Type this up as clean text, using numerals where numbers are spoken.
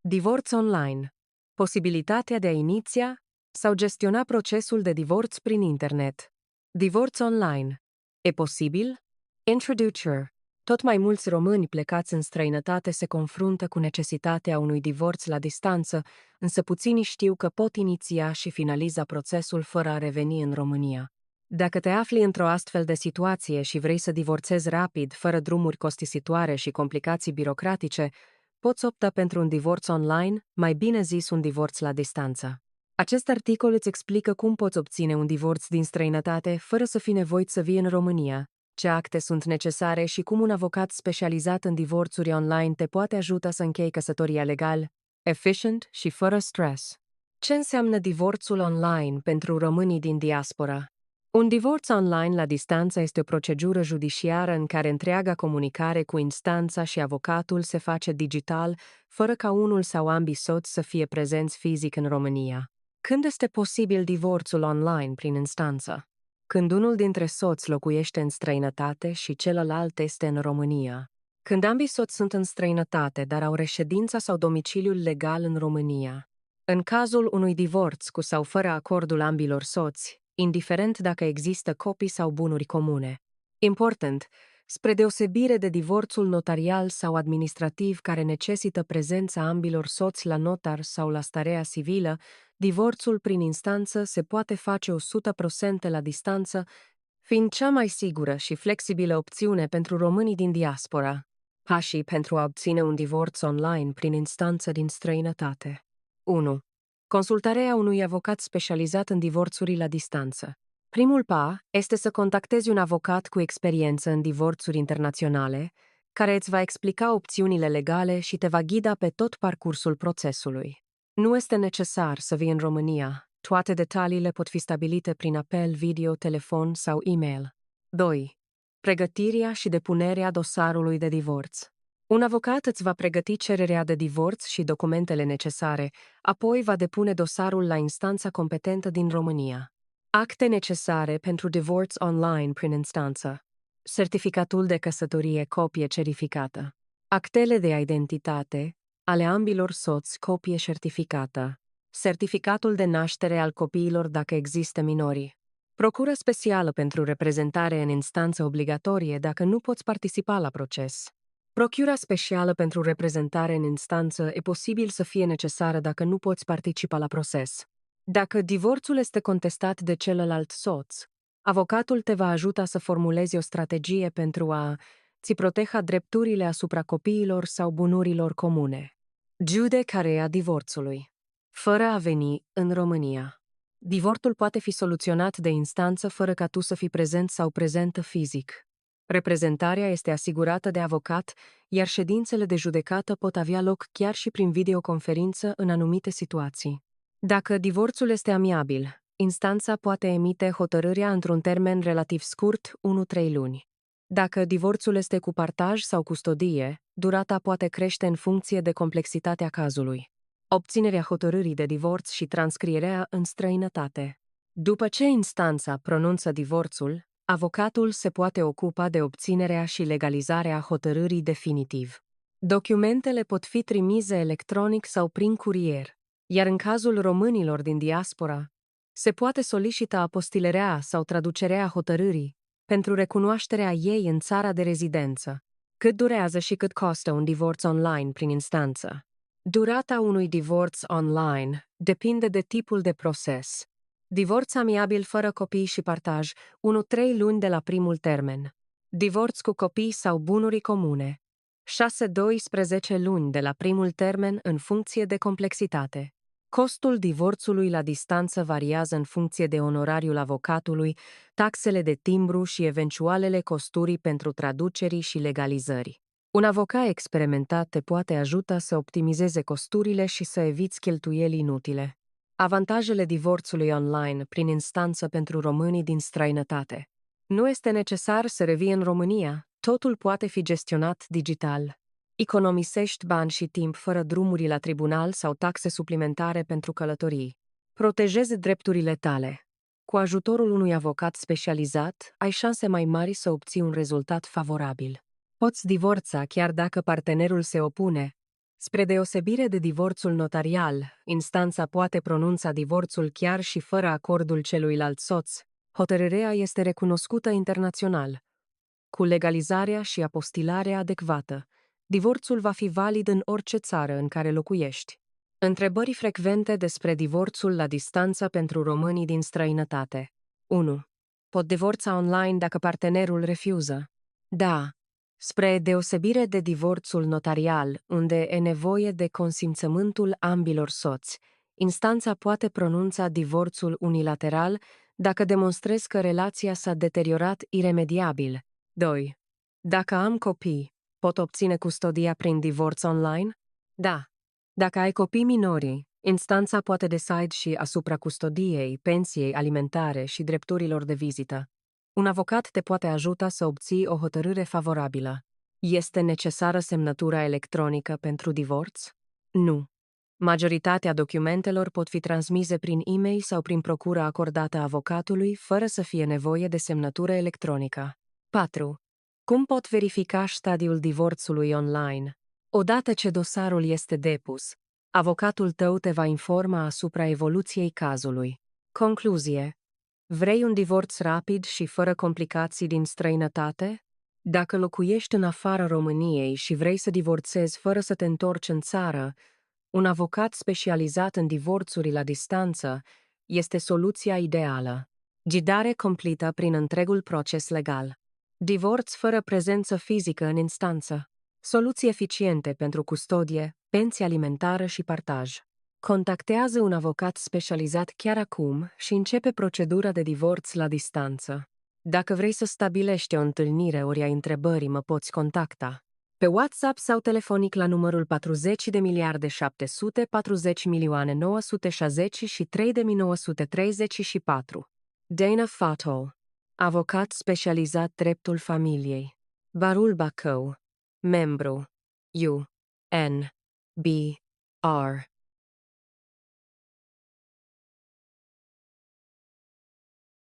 Divorț online. Posibilitatea de a iniția sau gestiona procesul de divorț prin internet. Divorț online. E posibil? Introducer. Tot mai mulți români plecați în străinătate se confruntă cu necesitatea unui divorț la distanță, însă puțini știu că pot iniția și finaliza procesul fără a reveni în România. Dacă te afli într-o astfel de situație și vrei să divorțezi rapid, fără drumuri costisitoare și complicații birocratice, poți opta pentru un divorț online, mai bine zis un divorț la distanță. Acest articol îți explică cum poți obține un divorț din străinătate fără să fii nevoit să vii în România, ce acte sunt necesare și cum un avocat specializat în divorțuri online te poate ajuta să închei căsătoria legal, efficient și fără stres. Ce înseamnă divorțul online pentru românii din diaspora? Un divorț online la distanță este o procedură judiciară în care întreaga comunicare cu instanța și avocatul se face digital, fără ca unul sau ambii soți să fie prezenți fizic în România. Când este posibil divorțul online prin instanță? Când unul dintre soți locuiește în străinătate și celălalt este în România. Când ambii soți sunt în străinătate, dar au reședința sau domiciliul legal în România. În cazul unui divorț cu sau fără acordul ambilor soți, indiferent dacă există copii sau bunuri comune. Important, spre deosebire de divorțul notarial sau administrativ care necesită prezența ambilor soți la notar sau la starea civilă, divorțul prin instanță se poate face 100% la distanță, fiind cea mai sigură și flexibilă opțiune pentru românii din diaspora. Pașii pentru a obține un divorț online prin instanță din străinătate. 1. Consultarea unui avocat specializat în divorțuri la distanță. Primul pas este să contactezi un avocat cu experiență în divorțuri internaționale, care îți va explica opțiunile legale și te va ghida pe tot parcursul procesului. Nu este necesar să vii în România. Toate detaliile pot fi stabilite prin apel, video, telefon sau e-mail. 2. Pregătirea și depunerea dosarului de divorț. Un avocat îți va pregăti cererea de divorț și documentele necesare, apoi va depune dosarul la instanța competentă din România. Acte necesare pentru divorț online prin instanță. Certificatul de căsătorie, copie certificată. Actele de identitate ale ambilor soți, copie certificată. Certificatul de naștere al copiilor dacă există minori. Procură specială pentru reprezentare în instanță obligatorie dacă nu poți participa la proces. Procura specială pentru reprezentare în instanță e posibil să fie necesară dacă nu poți participa la proces. Dacă divorțul este contestat de celălalt soț, avocatul te va ajuta să formulezi o strategie pentru a-ți proteja drepturile asupra copiilor sau bunurilor comune. Judecarea divorțului. Fără a veni în România. Divorțul poate fi soluționat de instanță fără ca tu să fii prezent sau prezentă fizic. Reprezentarea este asigurată de avocat, iar ședințele de judecată pot avea loc chiar și prin videoconferință în anumite situații. Dacă divorțul este amiabil, instanța poate emite hotărârea într-un termen relativ scurt, 1-3 luni. Dacă divorțul este cu partaj sau custodie, durata poate crește în funcție de complexitatea cazului. Obținerea hotărârii de divorț și transcrierea în străinătate. După ce instanța pronunță divorțul, avocatul se poate ocupa de obținerea și legalizarea hotărârii definitiv. Documentele pot fi trimise electronic sau prin curier, iar în cazul românilor din diaspora, se poate solicita apostilerea sau traducerea hotărârii pentru recunoașterea ei în țara de rezidență. Cât durează și cât costă un divorț online prin instanță? Durata unui divorț online depinde de tipul de proces. Divorț amiabil fără copii și partaj, 1-3 luni de la primul termen. Divorț cu copii sau bunuri comune, 6-12 luni de la primul termen în funcție de complexitate. Costul divorțului la distanță variază în funcție de onorariul avocatului, taxele de timbru și eventualele costuri pentru traduceri și legalizări. Un avocat experimentat te poate ajuta să optimizeze costurile și să eviți cheltuieli inutile. Avantajele divorțului online prin instanță pentru românii din străinătate. Nu este necesar să revii în România, totul poate fi gestionat digital. Economisești bani și timp fără drumuri la tribunal sau taxe suplimentare pentru călătorii. Protejezi drepturile tale. Cu ajutorul unui avocat specializat, ai șanse mai mari să obții un rezultat favorabil. Poți divorța chiar dacă partenerul se opune. Spre deosebire de divorțul notarial, instanța poate pronunța divorțul chiar și fără acordul celuilalt soț. Hotărârea este recunoscută internațional. Cu legalizarea și apostilarea adecvată, divorțul va fi valid în orice țară în care locuiești. Întrebări frecvente despre divorțul la distanță pentru românii din străinătate. 1. Pot divorța online dacă partenerul refuză? Da. Spre deosebire de divorțul notarial, unde e nevoie de consimțământul ambilor soți, instanța poate pronunța divorțul unilateral dacă demonstrezi că relația s-a deteriorat iremediabil. 2. Dacă am copii, pot obține custodia prin divorț online? Da. Dacă ai copii minori, instanța poate decide și asupra custodiei, pensiei alimentare și drepturilor de vizită. Un avocat te poate ajuta să obții o hotărâre favorabilă. Este necesară semnătura electronică pentru divorț? Nu. Majoritatea documentelor pot fi transmise prin e-mail sau prin procură acordată avocatului, fără să fie nevoie de semnătură electronică. 4. Cum pot verifica stadiul divorțului online? Odată ce dosarul este depus, avocatul tău te va informa asupra evoluției cazului. Concluzie. Vrei un divorț rapid și fără complicații din străinătate? Dacă locuiești în afara României și vrei să divorțezi fără să te întorci în țară, un avocat specializat în divorțuri la distanță este soluția ideală. Ghidare completă prin întregul proces legal. Divorț fără prezență fizică în instanță. Soluții eficiente pentru custodie, pensie alimentară și partaj. Contactează un avocat specializat chiar acum și începe procedura de divorț la distanță. Dacă vrei să stabilești o întâlnire ori ai întrebări, mă poți contacta pe WhatsApp sau telefonic la numărul 40.740.963.934. Dana Fatol, avocat specializat dreptul familiei. Barul Bacău, membru U.N.B.R.